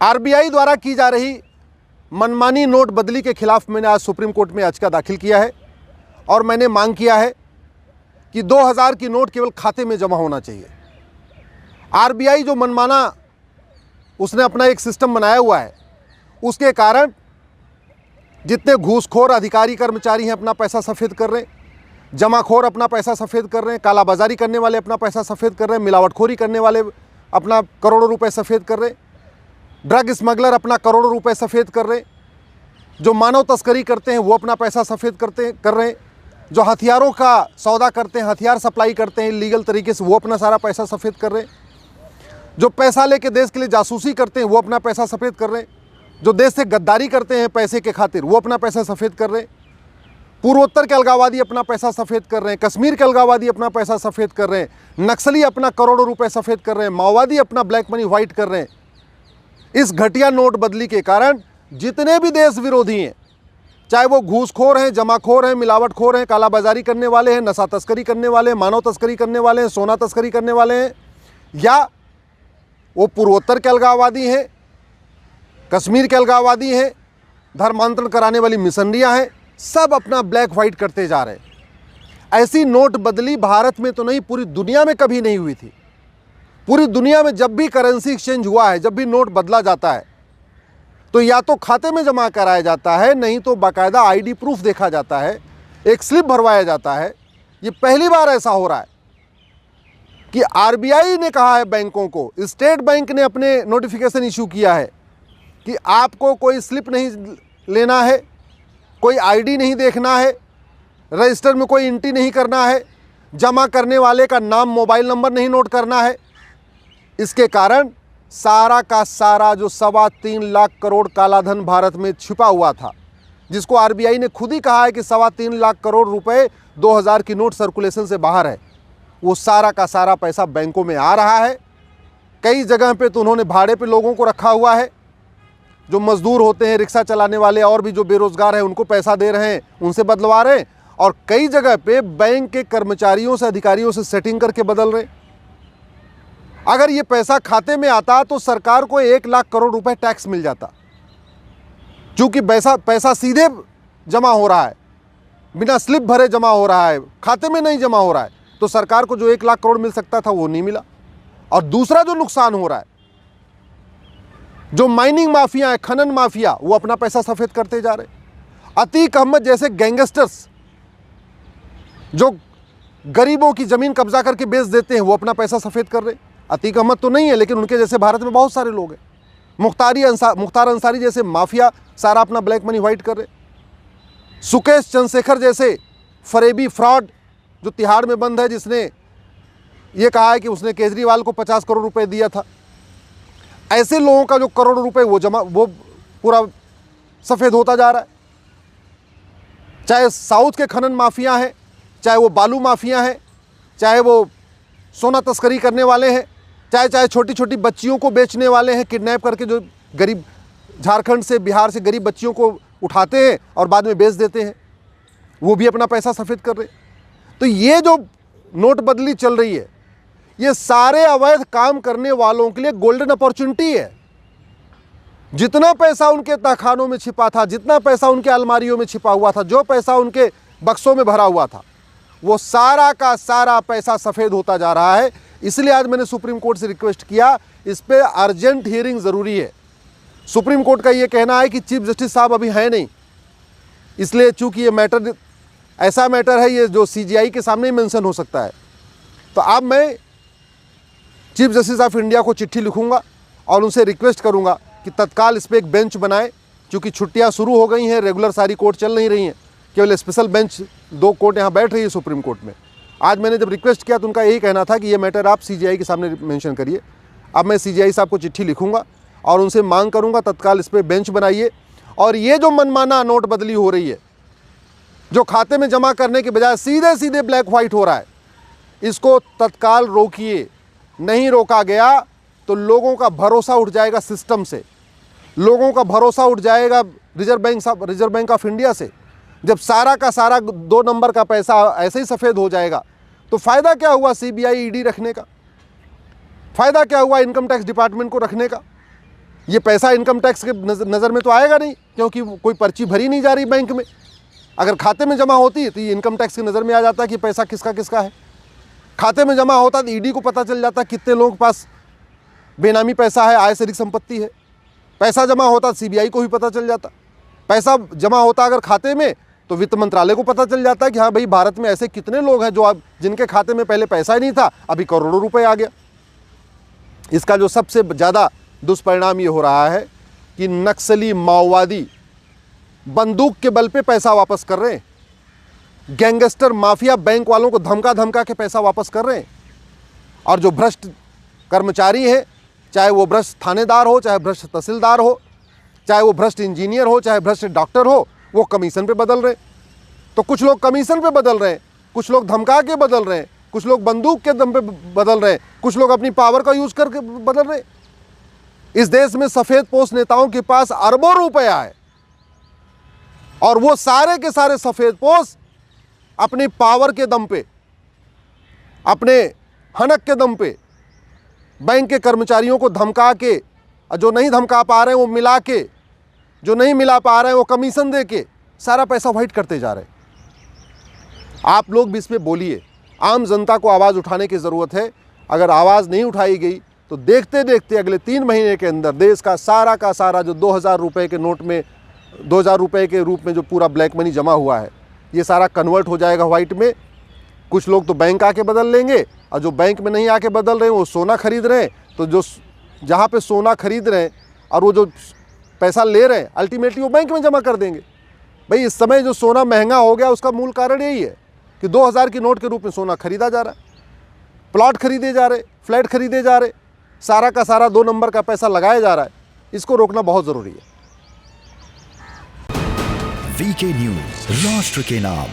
RBI द्वारा की जा रही मनमानी नोट बदली के खिलाफ मैंने आज सुप्रीम कोर्ट में याचिका दाखिल किया है और मैंने मांग किया है कि 2000 की नोट केवल खाते में जमा होना चाहिए। आरबीआई जो मनमाना उसने अपना एक सिस्टम बनाया हुआ है, उसके कारण जितने घूसखोर अधिकारी कर्मचारी हैं अपना पैसा सफ़ेद कर रहे हैं, जमाखोर अपना पैसा सफ़ेद कर रहे हैं, कालाबाजारी करने वाले अपना पैसा सफ़ेद कर रहे हैं, मिलावटखोरी करने वाले अपना करोड़ों रुपए सफ़ेद कर रहे हैं, ड्रग स्मगलर अपना करोड़ों रुपए सफ़ेद कर रहे हैं, जो मानव तस्करी करते हैं वो अपना पैसा सफ़ेद कर रहे हैं, जो हथियारों का सौदा करते हैं, हथियार सप्लाई करते हैं इलीगल तरीके से, वो अपना सारा पैसा सफ़ेद कर रहे हैं, जो पैसा लेके देश के लिए जासूसी करते हैं वो अपना पैसा सफ़ेद कर रहे हैं, जो देश से गद्दारी करते हैं पैसे के खातिर वो अपना पैसा सफ़ेद कर रहे हैं, पूर्वोत्तर के अलगाववादी अपना पैसा सफ़ेद कर रहे हैं, कश्मीर के अलगाववादी अपना पैसा सफ़ेद कर रहे हैं, नक्सली अपना करोड़ों रुपए सफ़ेद कर रहे हैं, माओवादी अपना ब्लैक मनी वाइट कर रहे हैं। इस घटिया नोट बदली के कारण जितने भी देश विरोधी हैं, चाहे वो घूसखोर हैं, जमाखोर हैं, मिलावटखोर हैं, कालाबाजारी करने वाले हैं, नशा तस्करी करने वाले हैं, मानव तस्करी करने वाले हैं, सोना तस्करी करने वाले हैं, या वो पूर्वोत्तर के अलगाववादी हैं, कश्मीर के अलगाववादी हैं, धर्मांतरण कराने वाली मिशनरियाँ हैं, सब अपना ब्लैक वाइट करते जा रहे हैं। ऐसी नोट बदली भारत में तो नहीं, पूरी दुनिया में कभी नहीं हुई थी। पूरी दुनिया में जब भी करेंसी एक्सचेंज हुआ है, जब भी नोट बदला जाता है, तो या तो खाते में जमा कराया जाता है, नहीं तो बाकायदा आईडी प्रूफ देखा जाता है, एक स्लिप भरवाया जाता है। ये पहली बार ऐसा हो रहा है कि आरबीआई ने कहा है बैंकों को, स्टेट बैंक ने अपने नोटिफिकेशन इशू किया है कि आपको कोई स्लिप नहीं लेना है, कोई आईडी नहीं देखना है, रजिस्टर में कोई एंट्री नहीं करना है, जमा करने वाले का नाम मोबाइल नंबर नहीं नोट करना है। इसके कारण सारा का सारा जो 3.25 लाख करोड़ कालाधन भारत में छिपा हुआ था, जिसको आरबीआई ने खुद ही कहा है कि 3.25 लाख करोड़ रुपए 2000 की नोट सर्कुलेशन से बाहर है, वो सारा का सारा पैसा बैंकों में आ रहा है। कई जगह पे तो उन्होंने भाड़े पे लोगों को रखा हुआ है, जो मजदूर होते हैं, रिक्शा चलाने वाले और भी जो बेरोजगार हैं उनको पैसा दे रहे हैं, उनसे बदलवा रहे हैं, और कई जगह पे बैंक के कर्मचारियों से, अधिकारियों से सेटिंग करके बदल रहे हैं। अगर ये पैसा खाते में आता तो सरकार को 1 लाख करोड़ रुपए टैक्स मिल जाता। चूंकि पैसा सीधे जमा हो रहा है, बिना स्लिप भरे जमा हो रहा है, खाते में नहीं जमा हो रहा है, तो सरकार को जो 1 लाख करोड़ मिल सकता था वो नहीं मिला। और दूसरा जो नुकसान हो रहा है, जो माइनिंग माफिया है, खनन माफिया, वो अपना पैसा सफ़ेद करते जा रहे। अतीक अहमद जैसे गैंगस्टर्स जो गरीबों की ज़मीन कब्जा करके बेच देते हैं, वो अपना पैसा सफ़ेद कर रहे। अतीक अहमद तो नहीं है, लेकिन उनके जैसे भारत में बहुत सारे लोग हैं। मुख्तार अंसारी जैसे माफिया सारा अपना ब्लैक मनी वाइट कर रहे। सुकेश चंद्रशेखर जैसे फरेबी फ्रॉड जो तिहाड़ में बंद है, जिसने ये कहा है कि उसने केजरीवाल को 50 करोड़ रुपए दिया था, ऐसे लोगों का जो करोड़ों रुपए वो पूरा सफ़ेद होता जा रहा है। चाहे साउथ के खनन माफिया हैं, चाहे वो बालू माफिया हैं, चाहे वो सोना तस्करी करने वाले हैं, चाहे छोटी छोटी बच्चियों को बेचने वाले हैं, किडनैप करके जो गरीब झारखंड से, बिहार से गरीब बच्चियों को उठाते हैं और बाद में बेच देते हैं, वो भी अपना पैसा सफ़ेद कर रहे। तो ये जो नोट बदली चल रही है, ये सारे अवैध काम करने वालों के लिए गोल्डन अपॉर्चुनिटी है। जितना पैसा उनके तहखानों में छिपा था, जितना पैसा उनके अलमारियों में छिपा हुआ था, जो पैसा उनके बक्सों में भरा हुआ था, वो सारा का सारा पैसा सफ़ेद होता जा रहा है। इसलिए आज मैंने सुप्रीम कोर्ट से रिक्वेस्ट किया, इस पे अर्जेंट हियरिंग ज़रूरी है। सुप्रीम कोर्ट का ये कहना है कि चीफ जस्टिस साहब अभी हैं नहीं, इसलिए चूंकि ये मैटर ऐसा मैटर है, ये जो सीजीआई के सामने ही मेंशन हो सकता है। तो अब मैं चीफ जस्टिस ऑफ इंडिया को चिट्ठी लिखूंगा और उनसे रिक्वेस्ट करूंगा कि तत्काल इस पर एक बेंच बनाए, क्योंकि छुट्टियां शुरू हो गई हैं, रेगुलर सारी कोर्ट चल नहीं रही हैं, केवल स्पेशल बेंच 2 कोर्ट यहाँ बैठ रही है सुप्रीम कोर्ट में। आज मैंने जब रिक्वेस्ट किया तो उनका यही कहना था कि ये मैटर आप सीजीआई के सामने मेंशन करिए। अब मैं सीजीआई साहब को चिट्ठी लिखूंगा और उनसे मांग करूंगा तत्काल इस पर बेंच बनाइए, और ये जो मनमाना नोट बदली हो रही है, जो खाते में जमा करने के बजाय सीधे सीधे ब्लैक वाइट हो रहा है, इसको तत्काल रोकिए। नहीं रोका गया तो लोगों का भरोसा उठ जाएगा सिस्टम से, लोगों का भरोसा उठ जाएगा रिजर्व बैंक ऑफ इंडिया से। जब सारा का सारा 2 नंबर का पैसा ऐसे ही सफ़ेद हो जाएगा तो फ़ायदा क्या हुआ सीबीआई ईडी रखने का, फ़ायदा क्या हुआ इनकम टैक्स डिपार्टमेंट को रखने का। ये पैसा इनकम टैक्स के नज़र में तो आएगा नहीं, क्योंकि कोई पर्ची भरी नहीं जा रही बैंक में। अगर खाते में जमा होती है तो ये इनकम टैक्स की नज़र में आ जाता है कि पैसा किसका किसका है। खाते में जमा होता तो ईडी को पता चल जाता कितने लोगों के पास बेनामी पैसा है, आय से अधिक संपत्ति है। पैसा जमा होता सीबीआई को भी पता चल जाता। पैसा जमा होता अगर खाते में तो वित्त मंत्रालय को पता चल जाता है कि हाँ भाई, भारत में ऐसे कितने लोग हैं जो अब जिनके खाते में पहले पैसा ही नहीं था, अभी करोड़ों रुपए आ गया। इसका जो सबसे ज़्यादा दुष्परिणाम ये हो रहा है कि नक्सली माओवादी बंदूक के बल पे पैसा वापस कर रहे हैं। गैंगस्टर माफिया बैंक वालों को धमका धमका के पैसा वापस कर रहे हैं। और जो भ्रष्ट कर्मचारी है, चाहे वो भ्रष्ट थानेदार हो, चाहे भ्रष्ट तहसीलदार हो, चाहे वो भ्रष्ट इंजीनियर हो, चाहे भ्रष्ट डॉक्टर हो, वो कमीशन पे बदल रहे हैं। तो कुछ लोग कमीशन पे बदल रहे हैं, कुछ लोग धमका के बदल रहे हैं, कुछ लोग बंदूक के दम पे बदल रहे हैं, कुछ लोग अपनी पावर का यूज़ करके बदल रहे हैं। इस देश में सफ़ेदपोश नेताओं के पास अरबों रुपया है और वो सारे के सारे सफ़ेदपोश अपनी पावर के दम पे, अपने हनक के दम पे बैंक के कर्मचारियों को धमका के, जो नहीं धमका पा रहे हैं वो मिला के, जो नहीं मिला पा रहे हैं वो कमीशन दे के सारा पैसा वाइट करते जा रहे हैं। आप लोग भी इस पर बोलिए। आम जनता को आवाज़ उठाने की ज़रूरत है। अगर आवाज़ नहीं उठाई गई तो देखते देखते अगले 3 महीने के अंदर देश का सारा जो 2000 रुपये के नोट में, 2000 रुपये के रूप में जो पूरा ब्लैक मनी जमा हुआ है, ये सारा कन्वर्ट हो जाएगा वाइट में। कुछ लोग तो बैंक आके बदल लेंगे, और जो बैंक में नहीं आके बदल रहे हैं वो सोना खरीद रहे हैं। तो जो जहाँ पे सोना खरीद रहे हैं और वो जो पैसा ले रहे हैं, अल्टीमेटली वो बैंक में जमा कर देंगे। भाई, इस समय जो सोना महंगा हो गया उसका मूल कारण यही है कि 2000 की नोट के रूप में सोना खरीदा जा रहा है, प्लॉट खरीदे जा रहे, फ्लैट खरीदे जा रहे, सारा का सारा 2 नंबर का पैसा लगाया जा रहा है। इसको रोकना बहुत ज़रूरी है। वीके न्यूज़, राष्ट्र के नाम।